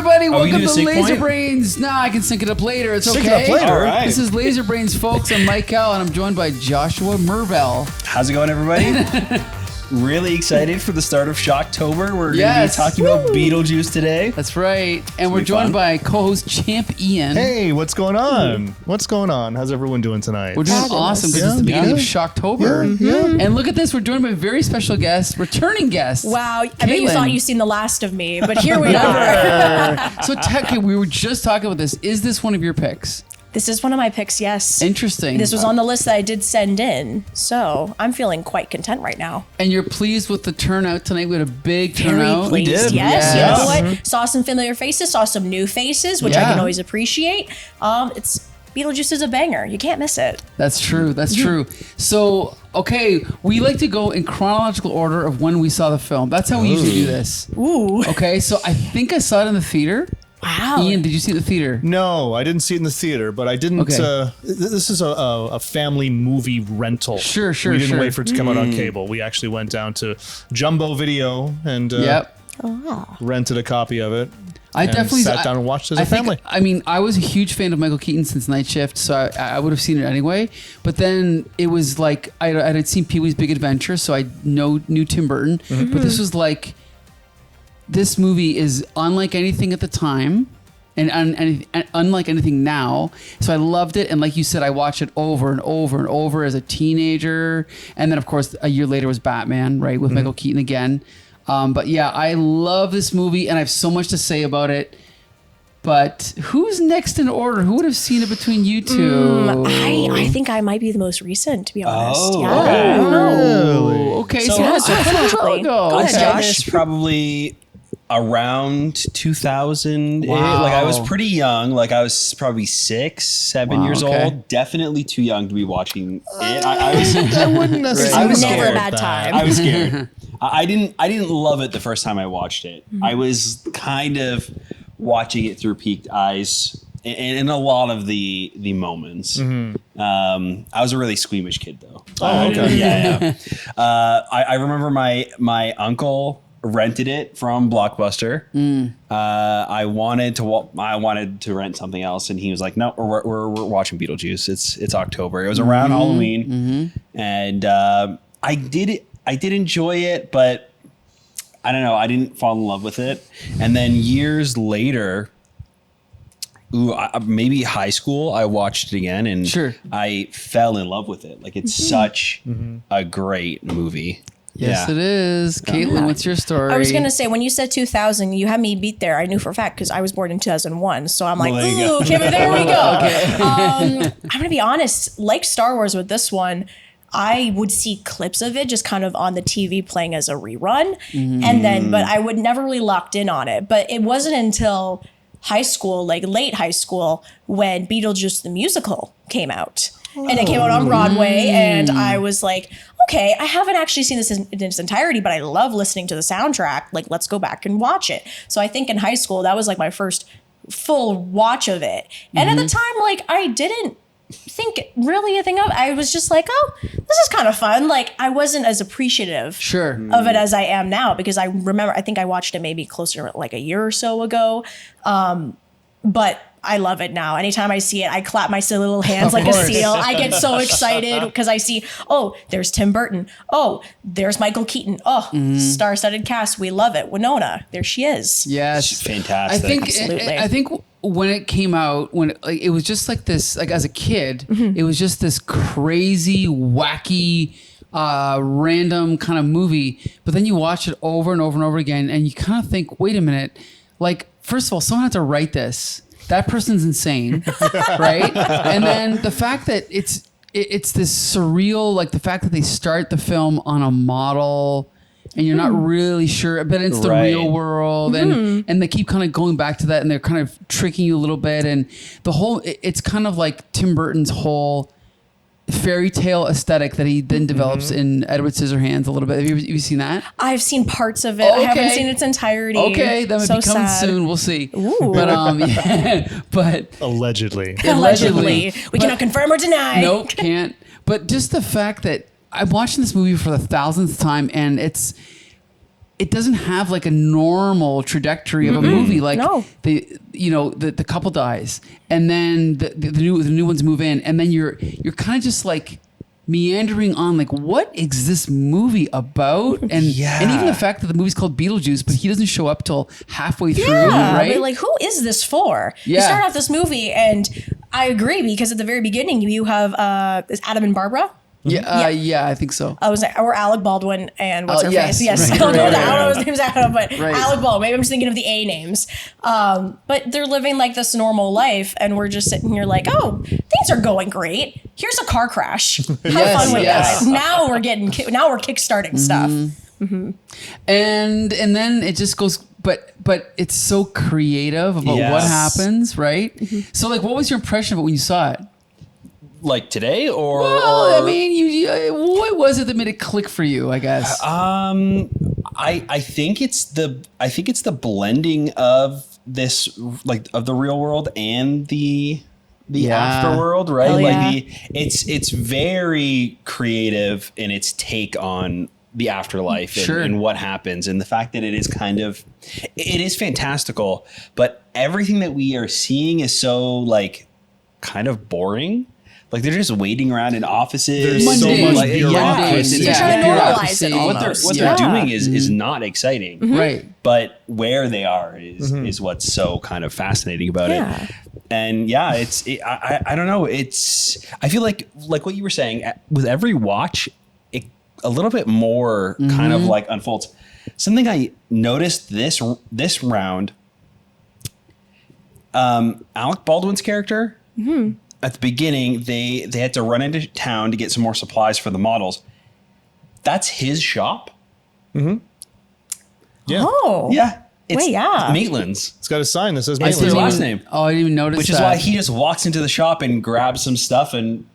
everybody? Welcome to sync Laser point? Brains. Nah, I can sync it up later. It's Sync it okay. up later. All right. This is Laser Brains, folks. I'm Mike Cal, and I'm joined by Joshua Mervell. How's it going, everybody? Really excited for the start of Shock-Tober. We're going to Yes. be talking about Beetlejuice today. That's right. And we're be joined fun. by co-host Champ Ian. Hey, what's going on? What's going on? How's everyone doing tonight? We're doing awesome because it's the beginning of Shock-Tober. And look at this. We're joined by a very special guest, returning guest. Wow, I bet you Caitlin. thought you'd seen the last of me, but here we are. So technically, we were just talking about this. Is this one of your picks? This is one of my picks, yes. Interesting. This was on the list that I did send in, so I'm feeling quite content right now. And you're pleased with the turnout tonight? We had a big Very turnout. pleased, did. yes. You Yes. know what? Saw some familiar faces, saw some new faces, which I Yeah. can always appreciate. It's Beetlejuice is a banger. You can't miss it. That's true. That's true. So, okay, we like to go in chronological order of when we saw the film. That's how we usually do this. Ooh. Okay, so I think I saw it in the theater. Wow. Ian, did you see it in the theater? No, I didn't see it in the theater, but I didn't. Okay. This is a family movie rental. Sure, We didn't sure. wait for it to come out on cable. We actually went down to Jumbo Video and Yep. rented a copy of it. I and definitely sat down and watched it as a family. I mean, I was a huge fan of Michael Keaton since Night Shift, so I would have seen it anyway. But then it was like I had seen Pee-wee's Big Adventure, so I knew Tim Burton. But this was like, this movie is unlike anything at the time. And unlike anything now. So I loved it. And like you said, I watched it over and over and over as a teenager. And then, of course, a year later was Batman, right, with Michael Keaton again. But yeah, I love this movie, and I have so much to say about it. But who's next in order? Who would have seen it between you two? I think I might be the most recent, to be honest. Oh, yeah. okay. I don't know. Okay, So- so Yeah, let's so chronologically. go. Go ahead, Okay. Josh. It's probably around 2000. Wow. Like, I was pretty young. Like, I was probably 6, 7 Wow, years okay. old. Definitely too young to be watching it. I was I wouldn't necessarily. I was Never a scared. bad time. I was scared. I didn't love it the first time I watched it. I was kind of watching it through peaked eyes in a lot of the moments. I was a really squeamish kid though. Oh, okay. Yeah. I remember my uncle rented it from Blockbuster. I wanted to rent something else, and he was like, "No, we're watching Beetlejuice. It's October." It was around Halloween, and I did enjoy it, but I don't know. I didn't fall in love with it. And then years later, maybe high school, I watched it again, and Sure. I fell in love with it. Like, it's such a great movie. Yes, it is. Caitlin, what's your story? I was going to say, when you said 2000, you had me beat there. I knew for a fact because I was born in 2001. So I'm like, Well, there you go. ooh, okay, but there we go. I'm going to be honest, like Star Wars with this one, I would see clips of it just kind of on the TV playing as a rerun. And then, but I would never really locked in on it. But it wasn't until high school, like late high school, when Beetlejuice the musical came out. And it came out on Broadway, and I was like, okay, I haven't actually seen this in its entirety, but I love listening to the soundtrack. Like, let's go back and watch it. So I think in high school, that was like my first full watch of it. And at the time, like, I didn't think really anything of it. I was just like, oh, this is kind of fun. Like, I wasn't as appreciative Sure. of it as I am now, because I remember, I think I watched it maybe closer to like a year or so ago. But I love it now. Anytime I see it, I clap my silly little hands like a seal. I get so excited because I see, oh, there's Tim Burton. Oh, there's Michael Keaton. Oh, star-studded cast. We love it. Winona, there she is. Yes. It's fantastic. I think Absolutely. I think when it came out, it was just like this, like as a kid, it was just this crazy, wacky, random kind of movie. But then you watch it over and over and over again, and you kind of think, wait a minute, like, first of all, someone had to write this. That person's insane, right? And then the fact that it's this surreal, like the fact that they start the film on a model and you're not really sure, but it's the Right. real world, and they keep kind of going back to that, and they're kind of tricking you a little bit, and the whole it's kind of like Tim Burton's whole fairy tale aesthetic that he then develops in Edward Scissorhands a little bit. Have you seen that? I've seen parts of it. Oh, I haven't okay. seen its entirety. Okay, that might So be coming sad. soon. We'll see. Ooh. But yeah, but Allegedly. Allegedly. We But- cannot confirm or deny. nope, can't. But just the fact that I'm watching this movie for the 1000th time, and it's it doesn't have like a normal trajectory of a movie. Like No. the couple dies, and then the new ones move in, and then you're kind of just like meandering on, like, what is this movie about? And even the fact that the movie's called Beetlejuice, but he doesn't show up till halfway through, right? But like, who is this for? Yeah. You start off this movie, and I agree, because at the very beginning you have is Adam and Barbara. Yeah, I think so. I was like, or Alec Baldwin and what's her yes, face? Yes, right, I don't know right. his name's Adam, but Right. Alec Baldwin. Maybe I'm just thinking of the A names. But they're living like this normal life, and we're just sitting here like, oh, things are going great. Here's a car crash. Have fun with yes. that. Now we're kickstarting stuff. And then it just goes, but it's so creative about what happens, right? So like, what was your impression of it when you saw it? Like today, or Well, I mean, you what was it that made it click for you? I guess. I think it's the blending of this, like, of the real world and the afterworld, right? Hell yeah. Like it's very creative in its take on the afterlife and what happens, and the fact that it is fantastical, but everything that we are seeing is so like kind of boring. Like, they're just waiting around in offices. There's so Mundane. much bureaucracy. They're trying to normalize it Bureaucracy. almost. What they're doing is not exciting, Right. but where they are is what's so kind of fascinating about it. And I don't know. I feel like what you were saying, with every watch, it a little bit more kind of like unfolds. Something I noticed this round, Alec Baldwin's character, at the beginning, they had to run into town to get some more supplies for the models. That's his shop. Yeah. Oh. Yeah. It's Wait, yeah. Maitland's. It's got a sign that says It's their Maitland's. last name. Oh, I didn't even notice Which that. is why he just walks into the shop and grabs some stuff and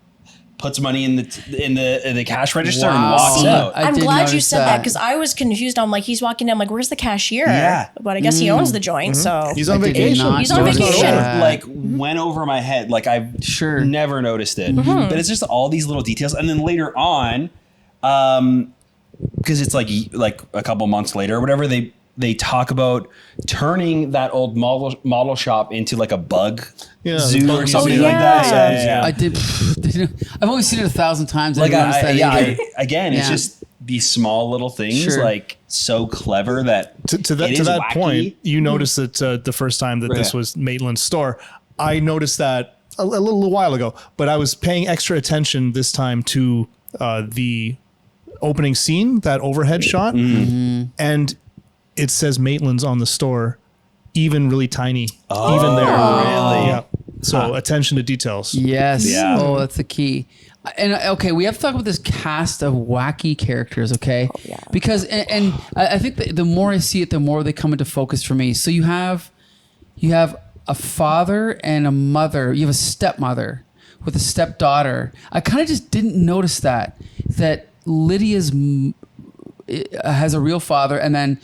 puts money in the cash register and Wow. walks See, out. I I'm did glad you notice said that, that. because I was confused. I'm like, he's walking down, like, where's the cashier? Yeah. But I guess he owns the joint, so. He's on I did vacation. not He's on notice vacation. that. Like, went over my head. Like, I've Sure. never noticed it. But it's just all these little details. And then later on, because it's like a couple months later or whatever, they talk about turning that old model shop into like a bug zoo or something like that. Yeah. I did. I've only seen it 1,000 times. I Like, didn't notice that either. it's just these small little things, Sure. like, so clever that To that wacky. point, you noticed that the first time that this was Maitland's store. I noticed that a little while ago, but I was paying extra attention this time to the opening scene, that overhead shot, and it says Maitland's on the store, even really tiny, even there. really? Yeah. So attention to details. Yes. Yeah. Oh, that's the key. And okay, we have to talk about this cast of wacky characters, okay? yeah. Because and I think that the more I see it, the more they come into focus for me. So you have a father and a mother. You have a stepmother with a stepdaughter. I kind of just didn't notice that Lydia's has a real father, and then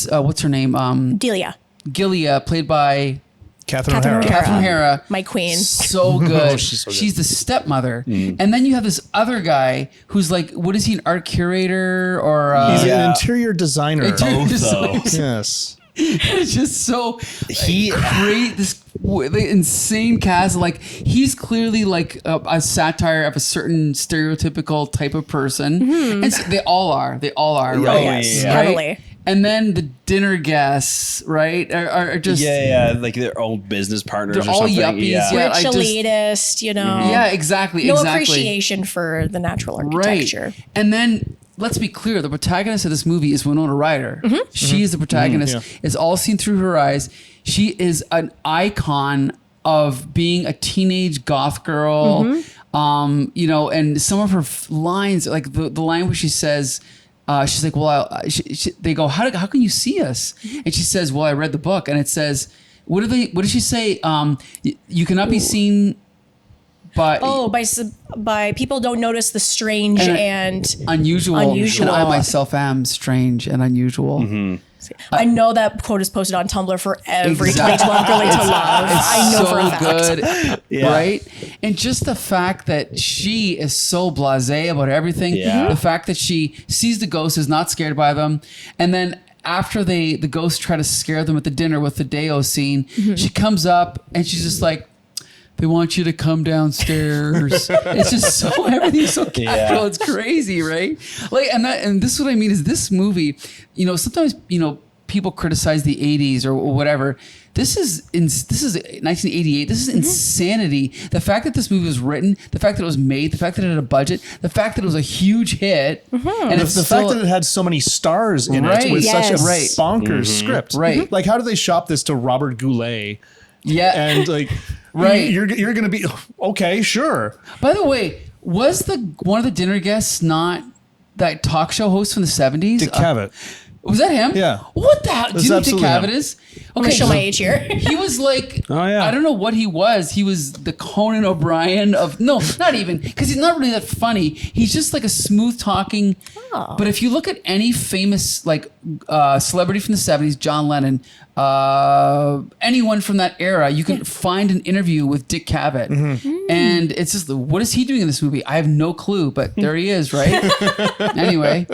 what's her name? Delia. Gilead, played by Catherine Catherine O'Hara. O'Hara. Catherine O'Hara. My queen. So good. She's so good. She's the stepmother. And then you have this other guy who's like, what is he, an art curator or He's Yeah. an interior designer. interior though. designer? Yes. It's just so He- great. The insane cast. Like, he's clearly like a satire of a certain stereotypical type of person. And so they all are. They all are, right? yes, yeah. Right? heavily. And then the dinner guests, right, are just like their old business partners They're or all something. yuppies, Yeah. yeah. Rich I just- elitist, you know. yeah, exactly, No exactly. appreciation for the natural architecture. Right. And then let's be clear, the protagonist of this movie is Winona Ryder. She is the protagonist. It's all seen through her eyes. She is an icon of being a teenage goth girl. And some of her lines, like the line where she says, she's like, well, they go, how can you see us? And she says, well, I read the book, and it says, what did she say? You cannot be seen by By people don't notice the strange and unusual. Unusual. And I myself am strange and unusual. I know that quote is posted on Tumblr for every Exactly. 2012 girly to love. I know for a fact. Good, Yeah. right? And just the fact that she is so blasé about everything, Yeah. the fact that she sees the ghosts, is not scared by them, and then after the ghosts try to scare them at the dinner with the Deo scene, she comes up and she's just like, they want you to come downstairs. It's just so, everything's so casual. Yeah. It's crazy, right? Like, and this is what I mean is this movie, sometimes, people criticize the 80s or whatever. This is 1988. This is insanity. The fact that this movie was written, the fact that it was made, the fact that it had a budget, the fact that it was a huge hit, and The fact that it had so many stars in Right. it with such a Yes. bonkers script. Right. Like, how do they shop this to Robert Goulet? yeah. And like, Right. you're going to be, okay, sure. By the way, was one of the dinner guests not that talk show host from the 70s? Dick Cavett. Was that him? Yeah. What the hell? Do you know who Dick absolutely Cavett him. is? I'm gonna show my age here. He was like, Oh, yeah. I don't know what he was. He was the Conan O'Brien of, no, not even, because he's not really that funny. He's just like a smooth talking. Oh. But if you look at any famous like celebrity from the 70s, John Lennon, anyone from that era, you can find an interview with Dick Cavett. And it's just, what is he doing in this movie? I have no clue, but there he is, right? Anyway.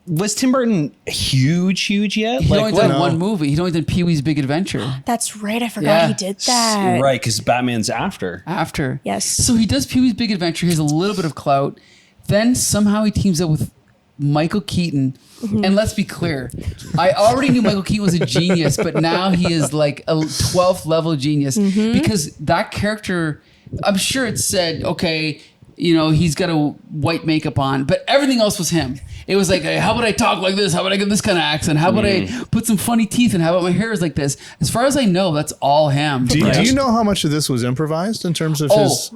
Was Tim Burton huge yet? He only did No. one movie. He only did Pee-wee's Big Adventure. That's right. I forgot Yeah. he did that. Right, because Batman's after. After. Yes. So he does Pee-wee's Big Adventure. He has a little bit of clout. Then somehow he teams up with Michael Keaton. And let's be clear, I already knew Michael Keaton was a genius, but now he is like a 12th level genius because that character, I'm sure it said, okay, he's got a white makeup on, but everything else was him. It was like, hey, how about I talk like this? How about I get this kind of accent? How about I put some funny teeth in? How about my hair is like this? As far as I know, that's all him. Do you know how much of this was improvised in terms of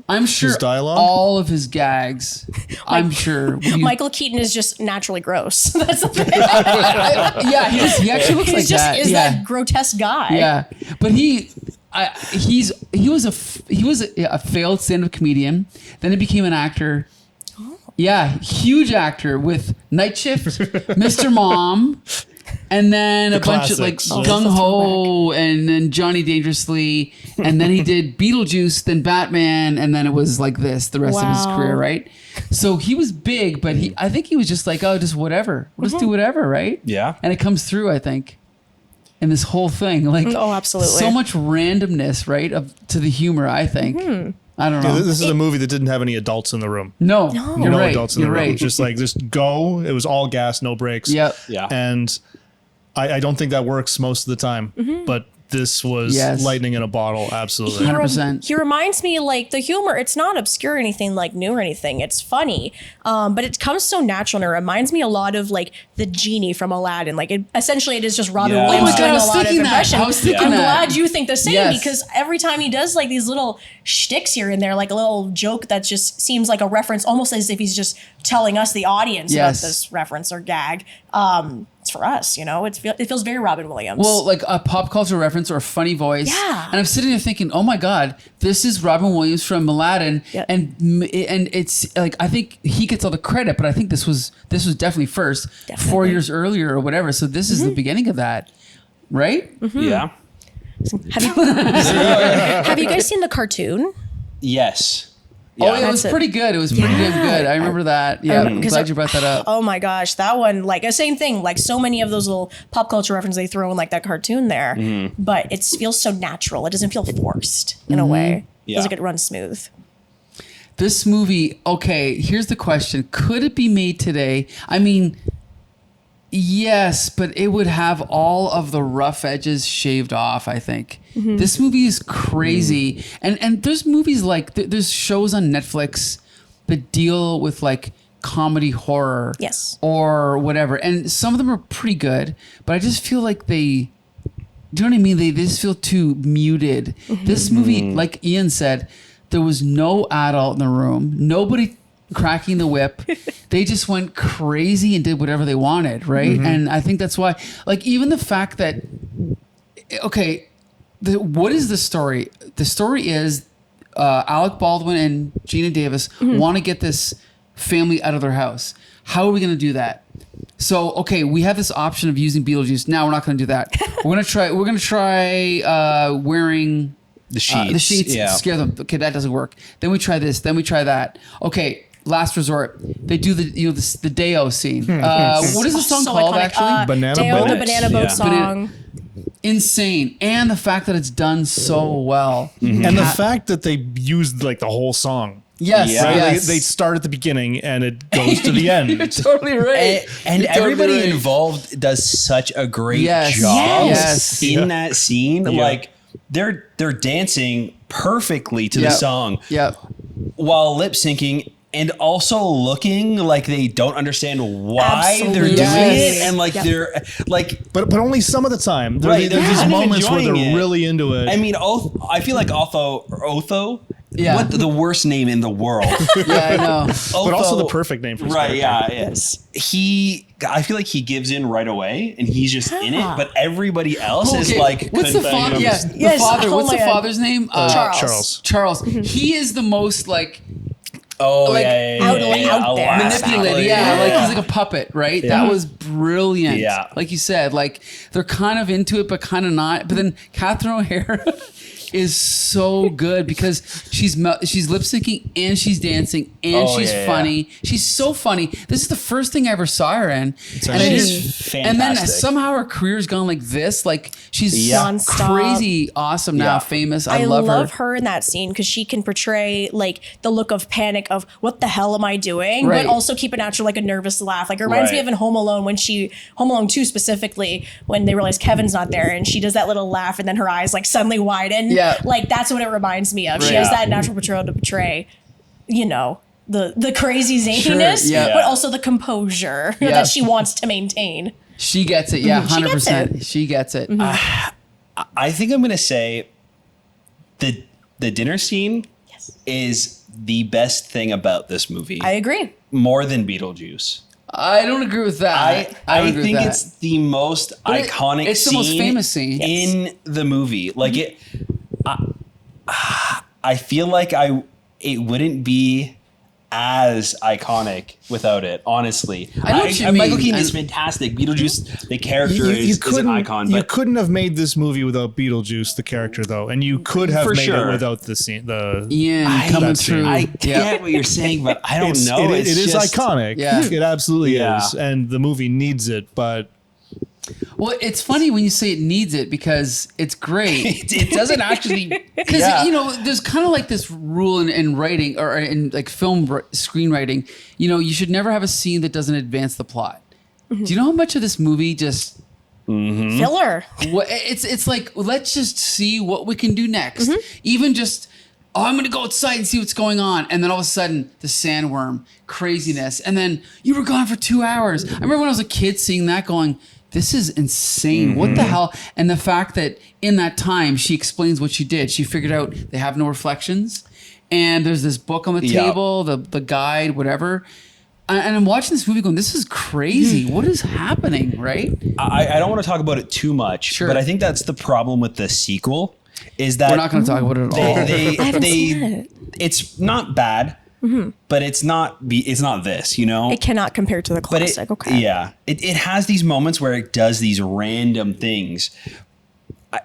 I'm sure his dialogue? all of his gags. I'm sure. Michael Keaton is just naturally gross. That's the thing. Yeah, he actually looks like He's just that. is yeah. that grotesque guy. Yeah, but he was a failed stand-up comedian. Then he became an actor. Yeah, huge actor with Night Shift, Mr. Mom, and then a bunch of like classics. Gung Ho, and then Johnny Dangerously, and then he did Beetlejuice, then Batman, and then it was like this the rest of his Wow. career, right? So he was big, but I think he was just like, oh, just whatever, we'll just do whatever, right? Yeah. And it comes through, I think, in this whole thing, like Oh, absolutely. so much randomness, right, to the humor. I think. I don't know. Yeah, this is a movie that didn't have any adults in the room. No, you're No right. adults in You're the room. right. Just go. It was all gas, no brakes. Yep. Yeah. And I don't think that works most of the time. But this was Yes. lightning in a bottle. Absolutely. 100%. He reminds me like the humor. It's not obscure or anything like new or anything. It's funny, but it comes so natural and it reminds me a lot of like the genie from Aladdin. Like essentially, it is just Robin Yeah. Williams Oh my God, doing I a was lot of thinking that. impression. I was thinking I'm that. glad you think the same Yes. because every time he does like these little shticks here and there, like a little joke that just seems like a reference, almost as if he's just telling us the audience Yes. about this reference or gag. It's for us, it feels very Robin Williams. Well, like a pop culture reference or a funny voice. Yeah. And I'm sitting there thinking, oh my God, this is Robin Williams from Aladdin. Yeah. And it's like, I think he gets all the credit, but I think this was definitely first 4 years earlier or whatever. So this is the beginning of that. Right? Yeah. have you guys seen the cartoon? Yes. Oh, yeah, it was That's it. pretty good. It was pretty damn good. I remember that. Yeah, I'm glad you brought that up. Oh my gosh, that one, like the same thing, like so many of those little pop culture references they throw in like that cartoon there, but it feels so natural. It doesn't feel forced in a way. It feels Yeah. like it runs smooth. This movie, okay, here's the question. Could it be made today? I mean, yes, but it would have all of the rough edges shaved off, I think. This movie is crazy. And there's movies like, there's shows on Netflix that deal with like comedy horror. Yes. Or whatever. And some of them are pretty good, but I just feel like do you know what I mean? They just feel too muted. This movie, like Ian said, there was no adult in the room. Nobody cracking the whip. They just went crazy and did whatever they wanted, right? And I think that's why, like, even the fact that, okay, what is the story? The story is Alec Baldwin and Gina Davis want to get this family out of their house. How are we going to do that? So okay, we have this option of using Beetlejuice. Now we're not going to do that. We're going to try wearing The sheets. the sheets. Yeah. Scare them. Okay, that doesn't work. Then we try this. Then we try that. Okay. Last resort. They do the Deo scene. What is the song So called iconic. actually? Banana Dale, the boat. banana boat Yeah. song. Insane. And the fact that it's done so well. And the fact that they used like the whole song. Yes. Yeah. Right? Yes. They start at the beginning and it goes to the end. You're totally right. And You're totally everybody right. involved does such a great Yes. job Yes. in Yeah. that scene. Yeah. Like they're dancing perfectly to the Yep. song Yep. while lip syncing and also looking like they don't understand why they're Absolutely. doing Yes. it, and like Yep. they're like. But only some of the time. There, Right, there's they're these kind of moments where they're enjoying it. really into it. I mean, I feel like Otho. Yeah. What the worst name in the world. Yeah, I know. but also the Otho- perfect name for his Right, character. yeah, yes. I feel like he gives in right away and he's just in it, but everybody else is Okay, like, what's the couldn't father? bang Yeah, him. the Yes, father. oh What's my the God. father's name? Charles. Charles. He is the most like Oh, like, out there. manipulated. Yeah, like he's like a puppet, right? Yeah. That was brilliant. Yeah. Like you said, like they're kind of into it, but kind of not. But then Catherine O'Hara is so good because she's lip syncing and she's dancing and Oh, she's yeah, funny. She's so funny. This is the first thing I ever saw her in, and I She's just and then fantastic. somehow her career's gone like this. Like she's Yeah. Nonstop. crazy awesome now, Yeah. famous. I love her. her in that scene because she can portray like the look of panic of what the hell am I doing, Right. but also keep it natural, like a nervous laugh. Like it reminds me Right. of in Home Alone when Home Alone 2 specifically, when they realize Kevin's not there and she does that little laugh and then her eyes like suddenly widen. Yeah. Like that's what it reminds me of. She Right. has that natural portrayal to portray, the crazy zaniness, Sure, yeah. but also the composure Yeah. that she wants to maintain. She gets it. Yeah, She gets 100%. it. She gets it. I think I'm gonna say the dinner scene Yes. is the best thing about this movie. I agree. More than Beetlejuice. I don't agree with that. I don't agree think with that. it's the most But iconic it's the most famous scene. in the movie. Like it, I feel like it wouldn't be as iconic without it. Honestly, I know what you Michael mean. Keaton is fantastic. Beetlejuice, the character is an icon. You But couldn't have made this movie without Beetlejuice, the character, though, and you could have For made sure. it without the scene. Ian I- coming that scene. through. I get what you're saying, but I don't know. It is just- iconic. Yeah. It absolutely Yeah. is, and the movie needs it. But Well, it's funny when you say it needs it because it's great. It doesn't actually. Because Yeah. there's kind of like this rule in writing or in like screenwriting. You should never have a scene that doesn't advance the plot. Do you know how much of this movie just Filler. it's like let's just see what we can do next. Even just I'm gonna go outside and see what's going on, and then all of a sudden the sandworm craziness, and then you were gone for 2 hours. I remember when I was a kid seeing that, going, "This is insane! What the hell?" And the fact that in that time she explains what she did. She figured out they have no reflections, and there's this book on the Yeah. table, the guide, whatever. And I'm watching this movie going, this is crazy. What is happening, right? I don't want to talk about it too much, Sure. but I think that's the problem with the sequel. Is that We're not going to talk about it at all. it's not bad, but it's not this, It cannot compare to the But classic. Okay. yeah, it has these moments where it does these random things.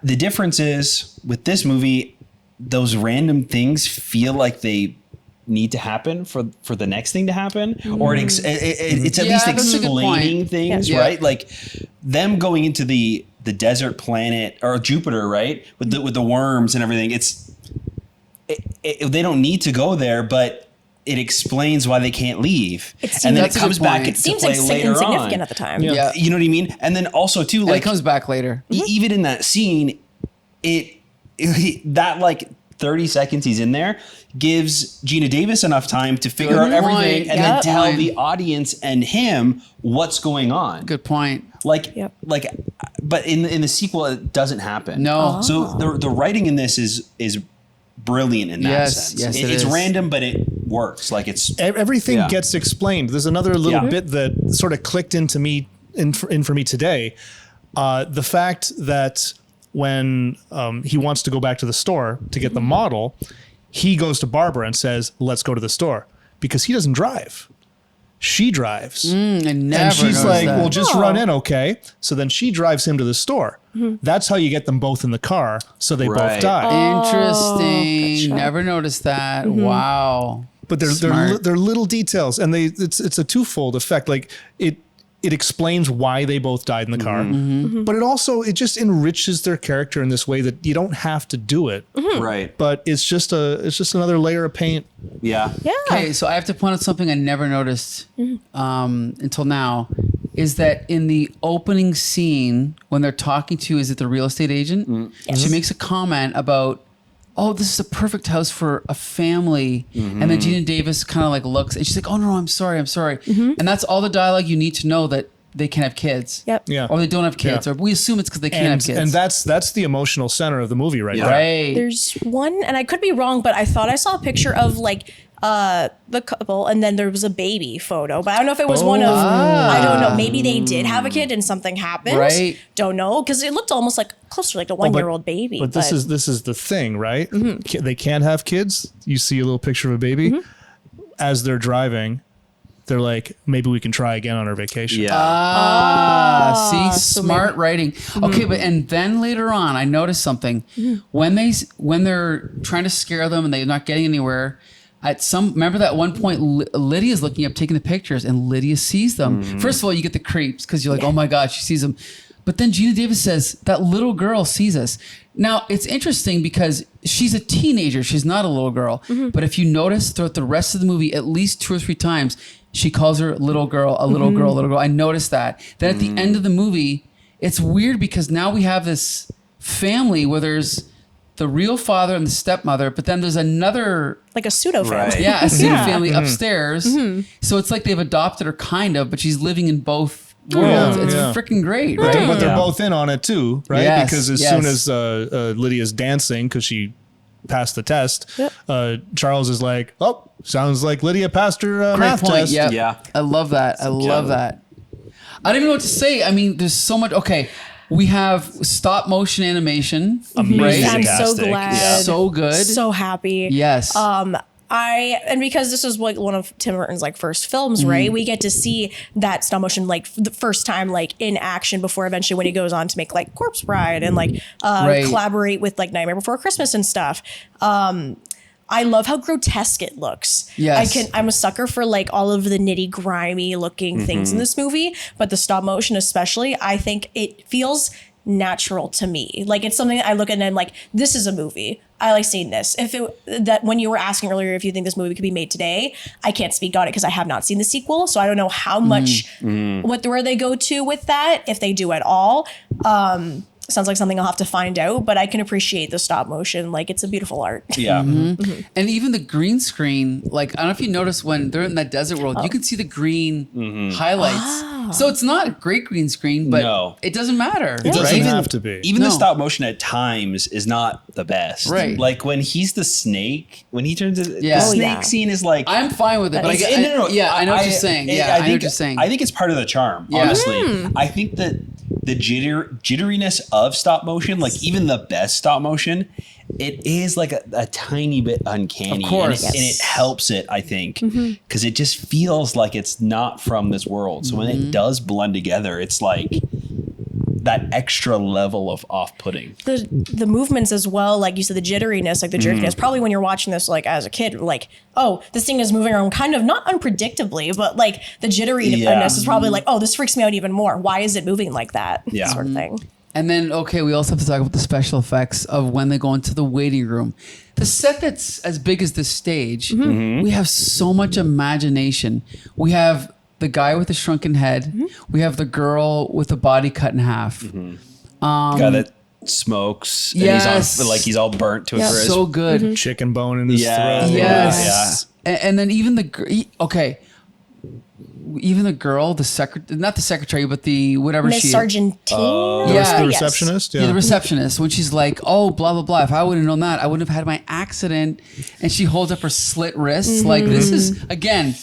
The difference is with this movie, those random things feel like they need to happen for the next thing to happen, or it's at least that's a good explaining point. things, Yeah. right? Like them going into the desert planet or Jupiter, right? With the worms and everything. They don't need to go there, but it explains why they can't leave. It seems- and then it That's a comes good back point. into Seems play like later insignificant on. at the time. Yeah. You know what I mean? And then also too, And like it comes back later. even in that scene, that like 30 seconds he's in there gives Gina Davis enough time to figure out Good everything point. and then Yep. tell Point. the audience and him what's going on. Good point. Like, Yep. but in the sequel, it doesn't happen. No. So the writing in this is brilliant in that Yes, sense. yes, it It's is. random, but it works. Like it's everything Yeah. gets explained. There's another little Yeah. bit that sort of clicked into me in for me today. The fact that when he wants to go back to the store to get the model, he goes to Barbara and says, "Let's go to the store," because he doesn't drive. she drives. I never And she's noticed like, that. well, just run in, okay? So then she drives him to the store. That's how you get them both in the car, so they both Right. die. Interesting. gotcha. Never noticed that. Wow. But they're Smart. little details, and it's a twofold effect. Like it explains why they both died in the car, but it just enriches their character in this way that you don't have to do it. Right. But it's just another layer of paint. Yeah. Yeah. Okay, so I have to point out something I never noticed until now, is that in the opening scene when they're talking to, is it the real estate agent? She makes a comment about, oh, this is a perfect house for a family. And then Gina Davis kind of like looks and she's like, oh no, I'm sorry. And that's all the dialogue you need to know that they can have kids. Yep. Yeah. Or they don't have kids. Yeah. Or we assume it's because they can't have kids. And that's the emotional center of the movie right there. right. There's one, and I could be wrong, but I thought I saw a picture of like the couple, and then there was a baby photo, but I don't know if it was one of, I don't know, maybe they did have a kid and something happened. Right. Don't know, because it looked almost like closer to like a 1-year-old baby. But this is the thing, right? They can't have kids. You see a little picture of a baby as they're driving. They're like, maybe we can try again on our vacation. Yeah. See, smart writing. Okay, but and then later on, I noticed something. When they're trying to scare them and they're not getting anywhere. Remember that one point Lydia's looking up, taking the pictures, and Lydia sees them. First of all, you get the creeps because you're like, oh my God, she sees them. But then Gina Davis says, that little girl sees us. Now, it's interesting because she's a teenager. She's not a little girl. But if you notice throughout the rest of the movie, at least 2 or 3 times, she calls her little girl, a little girl, a little girl. I noticed that. Then at the end of the movie, it's weird because now we have this family where there's the real father and the stepmother, but then there's another... like a pseudo family. Right. Yeah, a pseudo family upstairs. So it's like they've adopted her kind of, but she's living in both worlds. Yeah, It's yeah. freaking great, right? But they're both in on it too, right? Yes, Because as yes. soon as Lydia's dancing, because she passed the test, Charles is like, oh, sounds like Lydia passed her Great math point. test. Yep. Yeah. I love that. I love that. I don't even know what to say. I mean, there's so much. Okay, we have stop motion animation. Amazing. Right? I'm so Fantastic. glad. Yeah. So good. So happy. Yes. And because this is like one of Tim Burton's like first films, right? We get to see that stop motion like the first time like in action before eventually when he goes on to make like Corpse Bride and like Right. collaborate with like Nightmare Before Christmas and stuff. I love how grotesque it looks. Yes. I'm a sucker for like all of the nitty grimy looking things in this movie, but the stop motion especially, I think it feels natural to me. Like it's something that I look at and I'm like, this is a movie. I like seeing this. That when you were asking earlier if you think this movie could be made today, I can't speak on it because I have not seen the sequel, so I don't know how much where they go to with that, if they do at all. Sounds like something I'll have to find out, but I can appreciate the stop motion. Like it's a beautiful art. Yeah. And even the green screen, like I don't know if you notice when they're in that desert world, you can see the green highlights. So it's not a great green screen, but No. it doesn't matter. It doesn't right? have to be. Even No. the stop motion at times is not the best. Right. Like when he's the snake, when he turns it, Yeah. the Oh, snake yeah. scene is like. I'm fine with it, but I It's- get, no, no, yeah, I know what you're saying. Yeah, I know what you're saying. I think it's part of the charm, Yeah. honestly. I think that the jitteriness of stop motion, like even the best stop motion, it is like a tiny bit uncanny. Of course. And it helps it, I think, because it just feels like it's not from this world. So when it does blend together, it's like that extra level of off-putting. The movements as well, like you said, the jitteriness, like the jerkiness, probably when you're watching this like as a kid, like, oh, this thing is moving around kind of not unpredictably, but like the jitteriness Yeah. is probably like, oh, this freaks me out even more. Why is it moving like that? Yeah. Sort of thing. And then, okay, we also have to talk about the special effects of when they go into the waiting room. The set that's as big as this stage, we have so much imagination. We have the guy with the shrunken head. We have the girl with the body cut in half. Guy that smokes and Yes. he's all burnt to a crisp. So good. Chicken bone in his Yeah. throat. Yes. And then even even the girl, not the secretary, but the whatever Miss she is. Sargentine? Yeah. The Yes. receptionist. Yeah, the receptionist, when she's like, oh, blah, blah, blah. If I would have known that, I wouldn't have had my accident. And she holds up her slit wrists. Like, this is, again,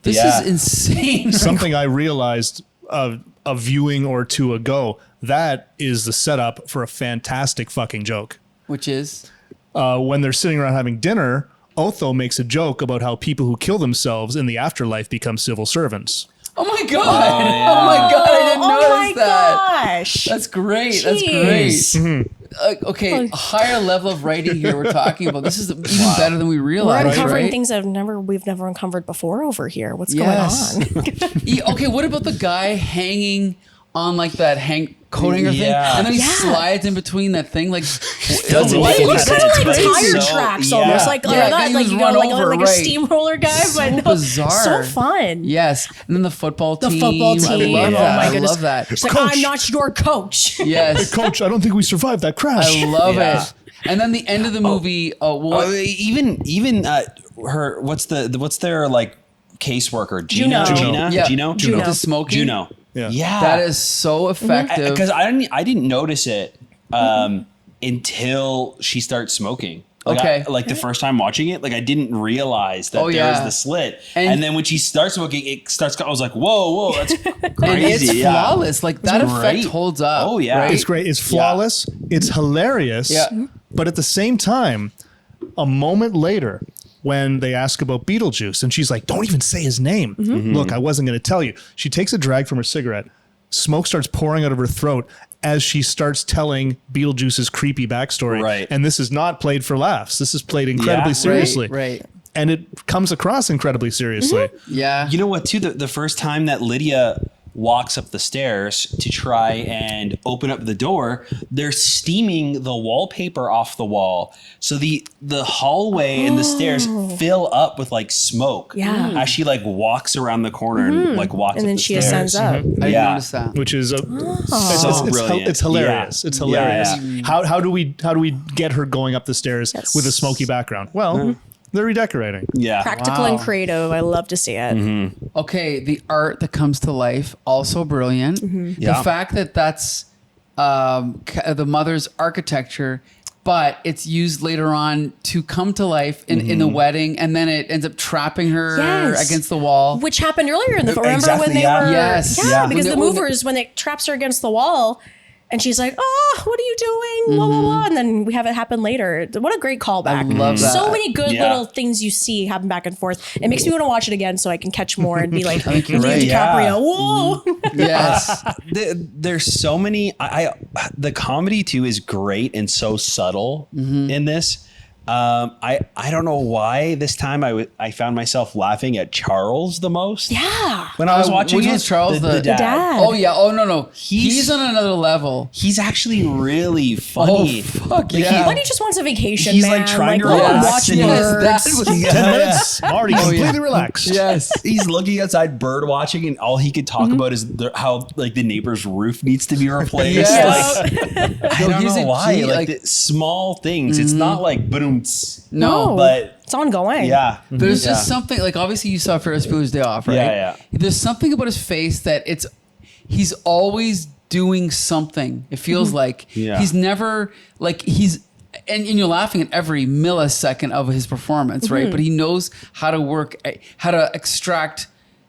this Yeah. is insane. Something I realized a viewing or two ago, that is the setup for a fantastic fucking joke. Which is? When they're sitting around having dinner, Otho makes a joke about how people who kill themselves in the afterlife become civil servants. Oh my god! Oh my god! I didn't notice that. Gosh. That's great. Jeez. That's great. Okay, a higher level of writing here we're talking about. This is even better than we We're realized, uncovering right? things that we've never uncovered before over here. What's Yes. going on? Okay, what about the guy hanging on like that coat hanger thing, Yeah. and then he Yeah. slides in between that thing, like Doesn't what? make It any looks kind sense, of but like it's tire so- tracks yeah. almost, like Yeah, not he like was you know, run like over, a right. steamroller guy, So but no, bizarre. so fun. Yes, and then the football team. Football I team. love Oh that. my I goodness. love that. It's like, Coach. I'm not your coach. Yes, Coach, I don't think we survived that crash. I love Yeah. it. And then the end of the movie. Even her. What's their like caseworker? Juno. Gina. Yeah. Gino. Juno. The smoking. Juno. Yeah. That is so effective. Because I didn't notice it until she starts smoking. Like Okay. like the first time watching it, like I didn't realize that Oh, there yeah. was the slit, And- and then when she starts smoking, it starts. I was like, whoa, that's And crazy. it's yeah. flawless. Like that It's effect great. holds up. Oh, yeah. right? It's great. It's flawless. It's hilarious. Yeah. But at the same time, a moment later, when they ask about Beetlejuice, and she's like, don't even say his name. Look, I wasn't going to tell you. She takes a drag from her cigarette. Smoke starts pouring out of her throat as she starts telling Beetlejuice's creepy backstory. Right. And this is not played for laughs. This is played incredibly Yeah. seriously. Right. And it comes across incredibly seriously. Yeah. You know what? Too the first time that Lydia walks up the stairs to try and open up the door, they're steaming the wallpaper off the wall, so the hallway and the stairs fill up with like smoke. Yeah. as she like walks around the corner and like walks And up then the she stairs. ascends up. I didn't Yeah. notice that. Which is So brilliant. it's hilarious. Yeah. It's hilarious. Yeah, How do we get her going up the stairs Yes. with a smoky background? Well, they're redecorating. Yeah, Practical and creative. I love to see it. Okay, the art that comes to life, also brilliant. The Yeah. fact that that's the mother's architecture, but it's used later on to come to life in the wedding, and then it ends up trapping her Yes. against the wall. Which happened earlier in the film. Remember Exactly, when they yeah. were Yes. Yeah, Yeah. because When the they- movers, when it traps her against the wall and she's like, "Oh, what are you doing?" Blah blah blah. And then we have it happen later. What a great callback. I love that. So many good Yeah. little things you see happen back and forth. It makes me want to watch it again so I can catch more and be like think you're Leo right. DiCaprio. Yeah. Whoa. Yes. There's so many. The comedy too is great and so subtle in this. I don't know why this time I found myself laughing at Charles the most. Yeah. When I was watching which it, one's Charles? the The dad. Oh yeah. Oh no. He's He's- on another level. He's actually really funny. Oh, fuck Like, yeah. But he just wants a vacation, He's, man. like, trying to let him relax watch and Yes, birds. that was 10 minutes, already completely relaxed. yes. He's looking outside bird watching, and all he could talk about is how like the neighbor's roof needs to be replaced. Yes. Like, I don't he's know a why. G, Like, like- the small things. It's not like boom. No. But It's ongoing. yeah, There's Yeah. just something like obviously you saw Ferris Bueller's Day Off, right? Yeah. There's something about his face that he's always doing something. It feels like Yeah. he's never like and you're laughing at every millisecond of his performance, right? But he knows how to extract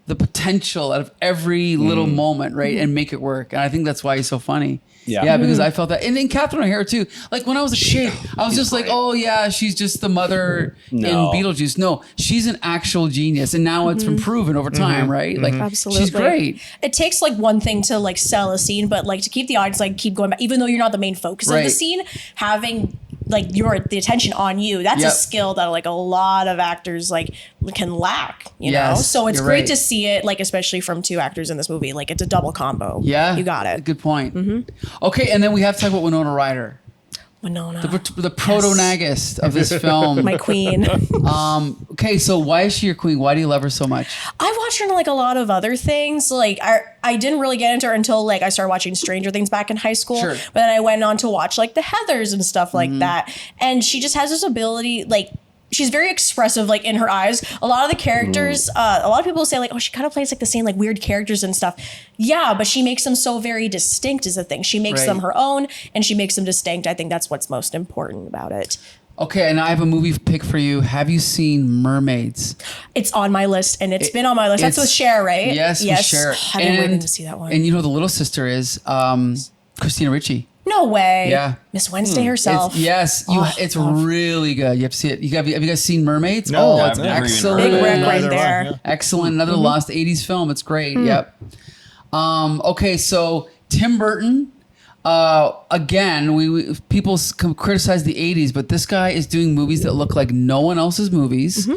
the potential out of every little moment, right? And make it work. And I think that's why he's so funny. Yeah. Yeah, because I felt that. And in Catherine O'Hara too. Like when I was a kid, I was just like, oh yeah, she's just the mother No. in Beetlejuice. No, she's an actual genius. And now it's been proven over time, right? Like Absolutely. she's great. It takes like one thing to like sell a scene, but like to keep the audience like keep going back, even though you're not the main focus of the Right. scene, having like the attention on you, that's Yep. a skill that like a lot of actors like can lack, you know? Yes, So it's you're great right. to see it, like especially from two actors in this movie. Like it's a double combo. Yeah. You got it. Good point. Okay, and then we have to talk about Winona Ryder, Winona. the protagonist of this film. My queen. Okay, so why is she your queen? Why do you love her so much? I watched her in like a lot of other things. Like I didn't really get into her until like I started watching Stranger Things back in high school. Sure. But then I went on to watch like the Heathers and stuff like that. And she just has this ability, like she's very expressive, like in her eyes. A lot of the characters, a lot of people say like, oh, she kind of plays like the same like weird characters and stuff. Yeah, but she makes them so very distinct is the thing. She makes them Right. her own and she makes them distinct. I think that's what's most important about it. Okay, and I have a movie pick for you. Have you seen Mermaids? It's on my list and it's been on my list. That's it's- with Cher, right? Yes, with Cher. I've been waiting to see that one. And you know who the little sister is? Christina Ricci. No No way. Yeah. Miss Wednesday herself. It's really good. You have to see it. Have you guys seen Mermaids? No, I've it's never even excellent. heard Big of it. Rick right Neither there. one, yeah. Excellent. Another lost 80s film. It's great. Yep. Okay, so Tim Burton. Again, people criticize the 80s, but this guy is doing movies that look like no one else's movies.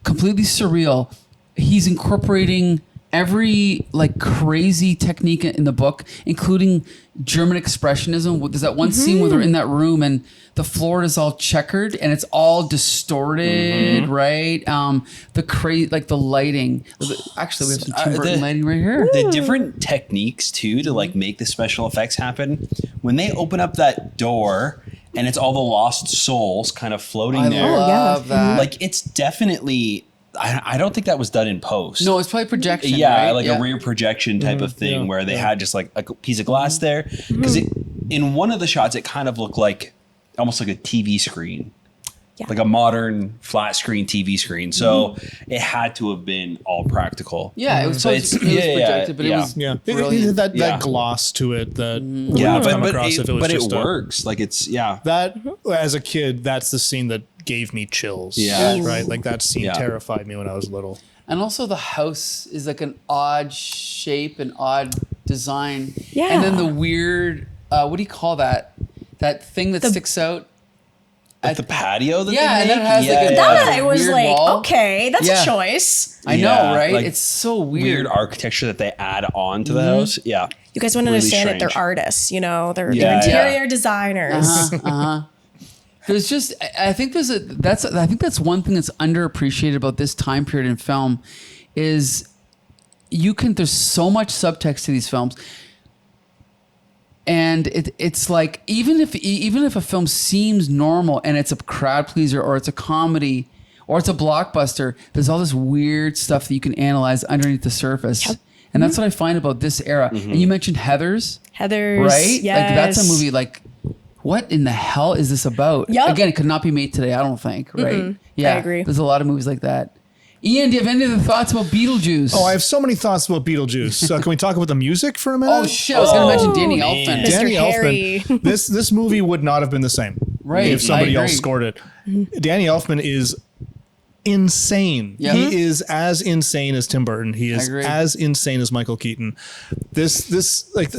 Completely surreal. He's incorporating every like crazy technique in the book, including German expressionism. There's that one scene where they're in that room and the floor is all checkered and it's all distorted, right? The lighting. Actually, we have some Tim Burton lighting right here. The different techniques too to like make the special effects happen. When they open up that door and it's all the lost souls kind of floating there. I love that. Like it's definitely. I don't think that was done in post. No, it's probably projection. Yeah, right? like a rear projection type of thing where they had just like a piece of glass there. Because in one of the shots, it kind of looked like almost like a TV screen. Yeah. Like a modern flat screen TV screen. So it had to have been all practical. Yeah, it was, So it was projected, but it was Yeah, brilliant. that gloss to it that wouldn't Yeah, have come but across if it was but just it works. Like it's, that as a kid, that's the scene that gave me chills. Yeah. Right. Like that scene Yeah. terrified me when I was little. And also the house is like an odd shape and odd design. Yeah. And then the weird, what do you call that? That thing that sticks out? Like the patio that Yeah, they and make? it has like a- That I was Weird like, wall. okay, that's Yeah. a choice. I Yeah, know, right? like It's so weird architecture that they add on to the house. Yeah. You guys wouldn't Really understand it. strange. They're artists, they're Yeah, interior designers. There's just, I think that's one thing that's underappreciated about this time period in film is there's so much subtext to these films. And it's like, even if a film seems normal and it's a crowd pleaser or it's a comedy or it's a blockbuster, there's all this weird stuff that you can analyze underneath the surface. Yep. And that's what I find about this era. And you mentioned Heathers. Heathers, Right? yes. Like that's a movie like, what in the hell is this about? Yep. Again, it could not be made today, I don't think, right? Yeah. I agree. There's a lot of movies like that. Ian, do you have any other thoughts about Beetlejuice? Oh, I have so many thoughts about Beetlejuice. So can we talk about the music for a minute? Oh shit, I was going to mention Danny Elfman. Mr. Danny Harry. Elfman. This movie would not have been the same, Right, if somebody I else agree. scored it. Danny Elfman is insane. Yeah. He is as insane as Tim Burton. He is agree. as insane as Michael Keaton. This like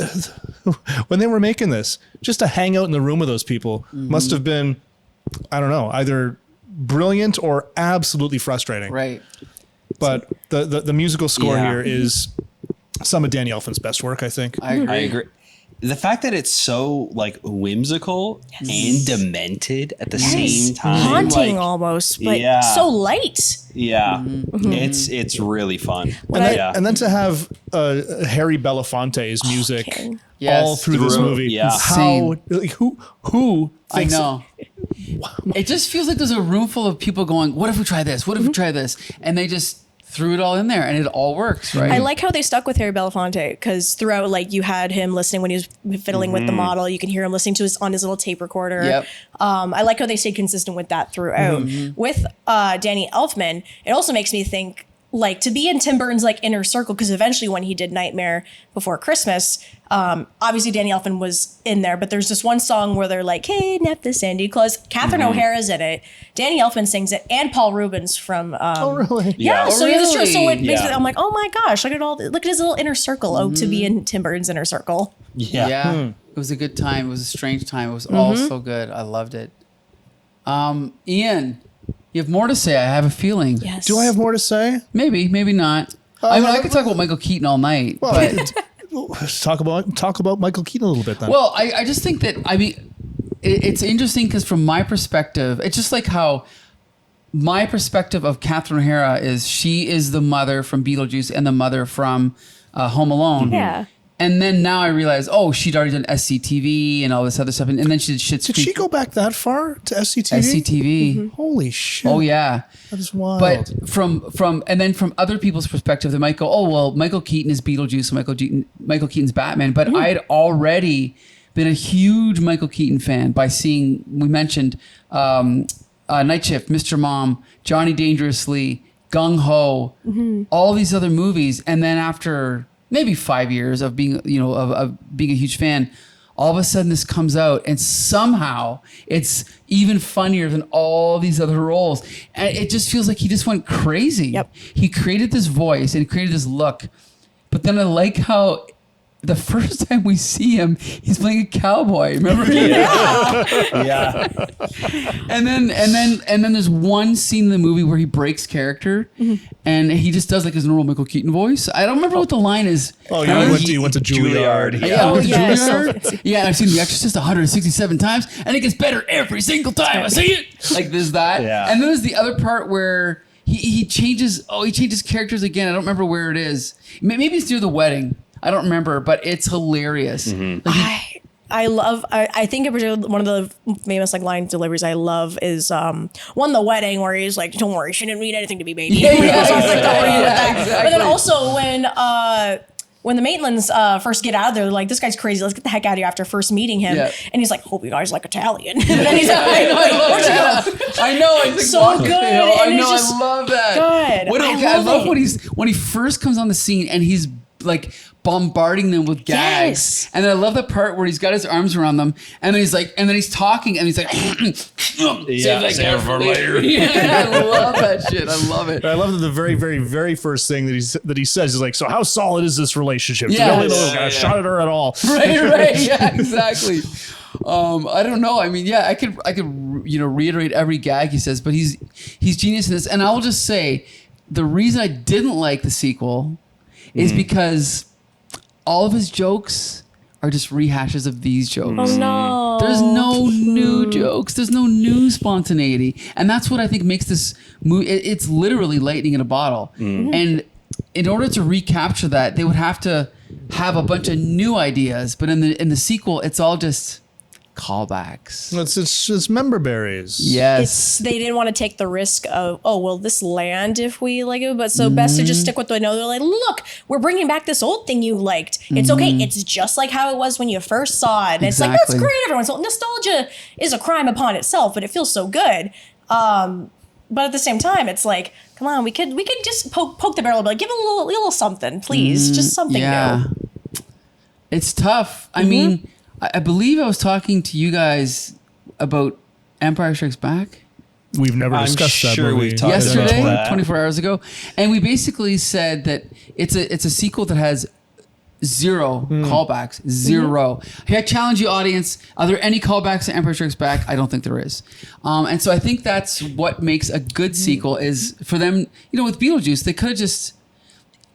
when they were making this, just to hang out in the room with those people must have been, I don't know, either brilliant or absolutely frustrating. Right. But the musical score Yeah. here is some of Danny Elfman's best work, I think. I agree. I agree. The fact that it's so like whimsical and demented at the same time, Haunting like, almost, but yeah. so light. yeah, it's really fun. Yeah. And then to have Harry Belafonte's music King. Yes. all through this Through- movie. yeah. How like, who I thinks know. It just feels like there's a room full of people going, what if we try this? What if we try this? And they just threw it all in there and it all works, right? I like how they stuck with Harry Belafonte because throughout, like, you had him listening when he was fiddling with the model. You can hear him listening to on his little tape recorder. Yep. I like how they stayed consistent with that throughout. With Danny Elfman, it also makes me think, like, to be in Tim Burton's like inner circle, because eventually when he did Nightmare Before Christmas, obviously Danny Elfman was in there, but there's this one song where they're like, "Hey, nap the Sandy Claus." Catherine O'Hara's in it. Danny Elfman sings it, and Paul Rubens from. Oh really? Yeah, Yeah. so yeah, that's true. So it makes Yeah. me, I'm like, oh my gosh, look at his little inner circle. Oh, to be in Tim Burton's inner circle. Yeah. It was a good time. It was a strange time. It was all so good. I loved it. Ian, you have more to say. I have a feeling. Yes. Do I have more to say? Maybe, maybe not. I mean, I could talk about Michael Keaton all night. Well, but, let's talk about Michael Keaton a little bit then. well, I just think that, I mean, it's interesting because from my perspective, it's just like how my perspective of Catherine O'Hara is she is the mother from Beetlejuice and the mother from Home Alone. Yeah. And then now I realize, oh, she'd already done SCTV and all this other stuff. And then she did Schitt's Did Creek. she go back that far to SCTV? SCTV. Holy shit! Oh, yeah. that is wild. But from and then from other people's perspective, they might go, oh well, Michael Keaton is Beetlejuice, and Michael Keaton's Batman. But I had already been a huge Michael Keaton fan by seeing, we mentioned Night Shift, Mr. Mom, Johnny Dangerously, Gung Ho, all these other movies, and then after maybe 5 years of being of being a huge fan, all of a sudden this comes out and somehow it's even funnier than all these other roles. And it just feels like he just went crazy. Yep. He created this voice and he created this look. But then I like how the first time we see him, he's playing a cowboy. Remember? Yeah. And then there's one scene in the movie where he breaks character and he just does like his normal Michael Keaton voice. I don't remember what the line is. Oh, Remember? you went to Juilliard. Yeah, I went to yeah, Juilliard. so Yeah, and I've seen The Exorcist 167 times, and it gets better every single time I see it. Like there's that. Yeah. And then there's the other part where he changes characters again. I don't remember where it is. Maybe it's near the wedding. I don't remember, but it's hilarious. Like I think in particular one of the famous like line deliveries I love is one the wedding where he's like, "Don't worry, she didn't need anything to be baby." Yeah, yeah, So I was like, "Don't worry about that." exactly. But then also when the Maitlands first get out of there, they're like, "This guy's crazy. Let's get the heck out of here." After first meeting him, Yeah. and he's like, "Hope you guys like Italian." And then he's like, I know, I love "Where'd you that. go?" I know, it's like So walking good, the hill. I and it's know, just I love that. good. I love it. when he first comes on the scene and he's like bombarding them with gags. Yes. And then I love the part where he's got his arms around them and then he's talking and he's like, save that for later. Yeah, I love that shit. I love it. I love that the very, very, very first thing that he says is like, "So how solid is this relationship? Yeah. You don't really got a shot at her at all." Right. Yeah, exactly. I don't know. I mean, yeah, I could, reiterate every gag he says, but he's genius in this. And I will just say, the reason I didn't like the sequel is because all of his jokes are just rehashes of these jokes. Oh no! There's no new jokes. There's no new spontaneity, and that's what I think makes this movie. It's literally lightning in a bottle. And in order to recapture that, they would have to have a bunch of new ideas. But in the sequel, it's all just callbacks. It's member berries. Yes. They didn't want to take the risk of, will this land if we like it? But so best to just stick with what they know. They're like, look, we're bringing back this old thing you liked. It's okay. It's just like how it was when you first saw it. And it's like, that's Exactly. great, everyone. So nostalgia is a crime upon itself, but it feels so good. But at the same time, it's like, come on, we could just poke the barrel a bit. Give it a little something, please. Just something new. It's tough. I mean, I believe I was talking to you guys about Empire Strikes Back We've never I'm discussed that sure movie. we've talked about yesterday, that. 24 hours ago, and we basically said that it's a sequel that has zero callbacks. Zero. Hey, I challenge you, audience. Are there any callbacks to Empire Strikes Back? I don't think there is. And so I think that's what makes a good sequel is for them. With Beetlejuice, they could have just.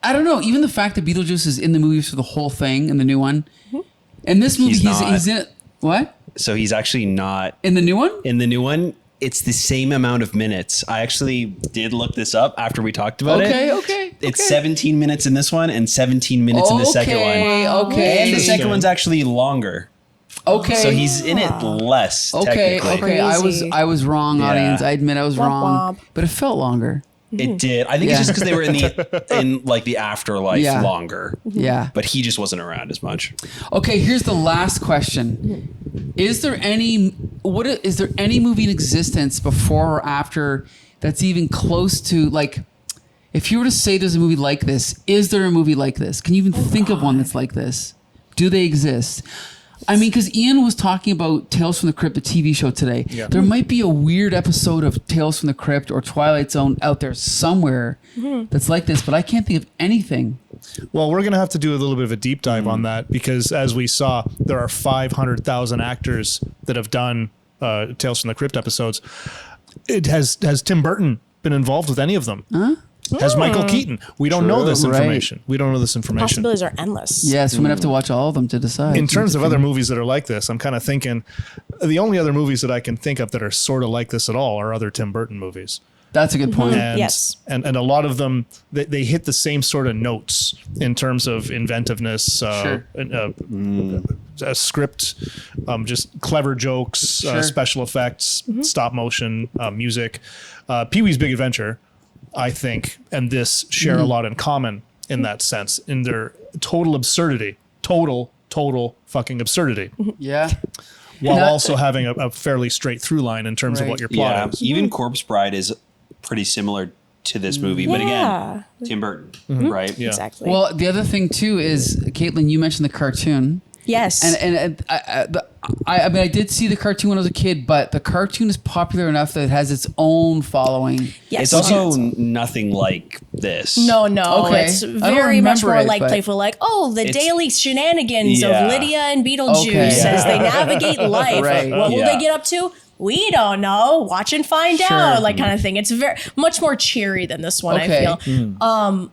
I don't know. Even the fact that Beetlejuice is in the movies for the whole thing in the new one. In this movie, he's in it. What? So he's actually not In the new one? in the new one. It's the same amount of minutes. I actually did look this up after we talked about it. Okay. It's 17 minutes in this one and 17 minutes in the second one. Okay. And the second one's actually longer. Okay. So he's in it less. Okay. technically. Crazy. I was wrong, Yeah. audience. I admit I was Womp wrong, womp. but it felt longer. It did. I think it's just because they were in like the afterlife Yeah. longer. Yeah. But he just wasn't around as much. Okay, here's the last question. Is there any movie in existence before or after that's even close to, like, if you were to say there's a movie like this, is there a movie like this? Can you even think of one that's like this? Do they exist? I mean, because Ian was talking about Tales from the Crypt, the TV show today. Yeah. There might be a weird episode of Tales from the Crypt or Twilight Zone out there somewhere that's like this, but I can't think of anything. Well, we're going to have to do a little bit of a deep dive on that because, as we saw, there are 500,000 actors that have done Tales from the Crypt episodes. Has Tim Burton been involved with any of them? Has Michael Keaton? We don't know this Right. information. We don't know this information. Possibilities are endless. Yes, we're going to have to watch all of them to decide. In terms of other movies that are like this, I'm kind of thinking the only other movies that I can think of that are sort of like this at all are other Tim Burton movies. That's a good point. And, Yes. and a lot of them, they hit the same sort of notes in terms of inventiveness, a script, just clever jokes, Sure. special effects, stop motion, music. Pee-wee's Big Adventure, I think, and this share a lot in common in that sense, in their total absurdity, total fucking absurdity, Yeah. while Now- also having a fairly straight through line in terms of Right. what your plot Yeah. is. Even Corpse Bride is pretty similar to this movie. But Yeah. again, Tim Burton, right? Yeah. Exactly. Well, the other thing too is, Caitlin, you mentioned the cartoon. Yes. And I mean, I did see the cartoon when I was a kid, but the cartoon is popular enough that it has its own following. Yes. It's also nothing like this. No. Okay. It's I don't very much remember more it, like but- playful, like, the daily shenanigans Yeah. of Lydia and Beetlejuice Okay. as they navigate life. Right. What will Yeah. they get up to? We don't know. Watch and find Sure. out, like kind of thing. It's very much more cheery than this one, Okay. I feel.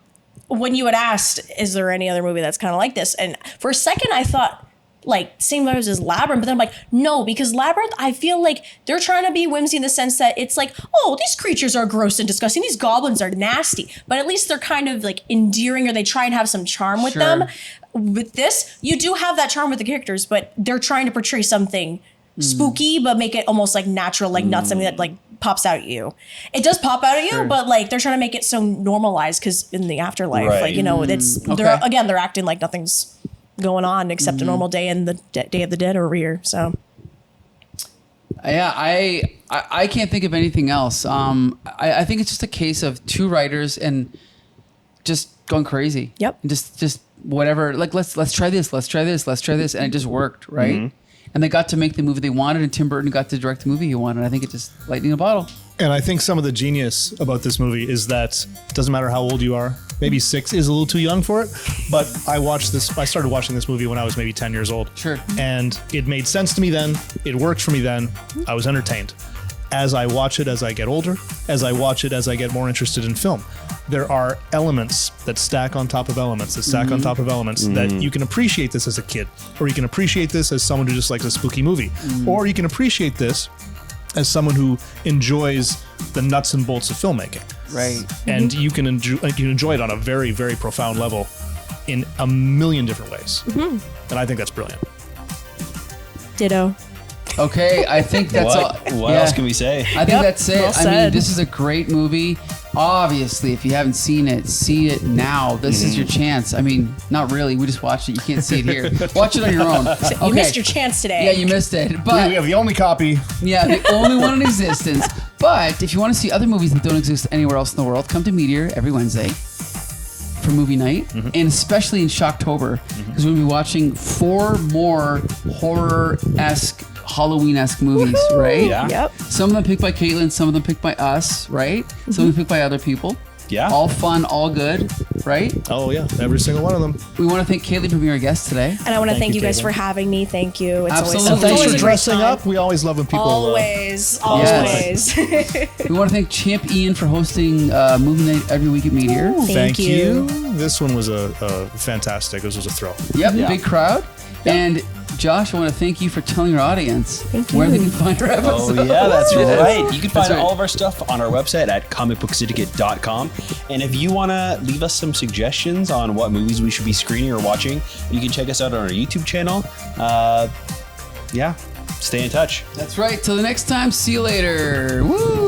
When you had asked, is there any other movie that's kind of like this? And for a second, I thought, like, same vibes as Labyrinth, but then I'm like, no, because Labyrinth, I feel like they're trying to be whimsy in the sense that it's like, oh, these creatures are gross and disgusting. These goblins are nasty. But at least they're kind of like endearing, or they try and have some charm with Sure. them. With this, you do have that charm with the characters, but they're trying to portray something spooky, but make it almost like natural, like not something that like pops out at you. It does pop out at you, but like they're trying to make it so normalized because in the afterlife, Right. like, you know, it's they're acting like nothing's going on except a normal day in the Day of the Dead over here. So Yeah, I can't think of anything else. I think it's just a case of two writers and just going crazy. Yep. And just whatever. Like let's try this. Let's try this. Let's try this, and it just worked, right? And they got to make the movie they wanted, and Tim Burton got to direct the movie he wanted. I think it just lightning in a bottle. And I think some of the genius about this movie is that it doesn't matter how old you are. Maybe 6 is a little too young for it, but I started watching this movie when I was maybe 10 years old. Sure. And it made sense to me then. It worked for me then. I was entertained. As I watch it as I get older, as I watch it as I get more interested in film, there are elements that stack on top of elements, that you can appreciate this as a kid, or you can appreciate this as someone who just likes a spooky movie, or you can appreciate this as someone who enjoys the nuts and bolts of filmmaking. Right. And you can enjoy it on a very, very profound level in a million different ways. And I think that's brilliant. ditto. Okay, I think that's all. What else can we say? I think that's it. well I mean, said. this is a great movie. Obviously, if you haven't seen it, see it now. This is your chance. I mean, not really. We just watched it. You can't see it here. Watch it on your own. You missed your chance today. Yeah, you missed it. But We have the only copy. yeah, the only one in existence. But if you want to see other movies that don't exist anywhere else in the world, come to Meteor every Wednesday for movie night, and especially in Shock-Tober, because we'll be watching 4 more horror-esque, Halloween-esque movies, right? Yeah. Yep. Some of them picked by Caitlin, some of them picked by us, right? Some of them picked by other people. Yeah. All fun, all good, right? Oh yeah, every single one of them. We want to thank Caitlin for being our guest today. And I want to thank you, you guys Caitlin. for having me. Thank you. It's Absolutely. always, And it's Thanks always for a great dressing time. up. We always love when people. Always. Yes. We want to thank Champ Ian for hosting movie night every week at Meteor. Thank you. This one was a fantastic. This was a thrill. Yep, Yeah. big crowd. And Josh, I want to thank you for telling our audience Thank where they you. can find our Oh episodes. yeah, that's right. You can That's find right. all of our stuff on our website at comicbooksyndicate.com. And if you want to leave us some suggestions on what movies we should be screening or watching, you can check us out on our YouTube channel. Yeah, stay in touch. That's right. Till the next time. See you later. Woo!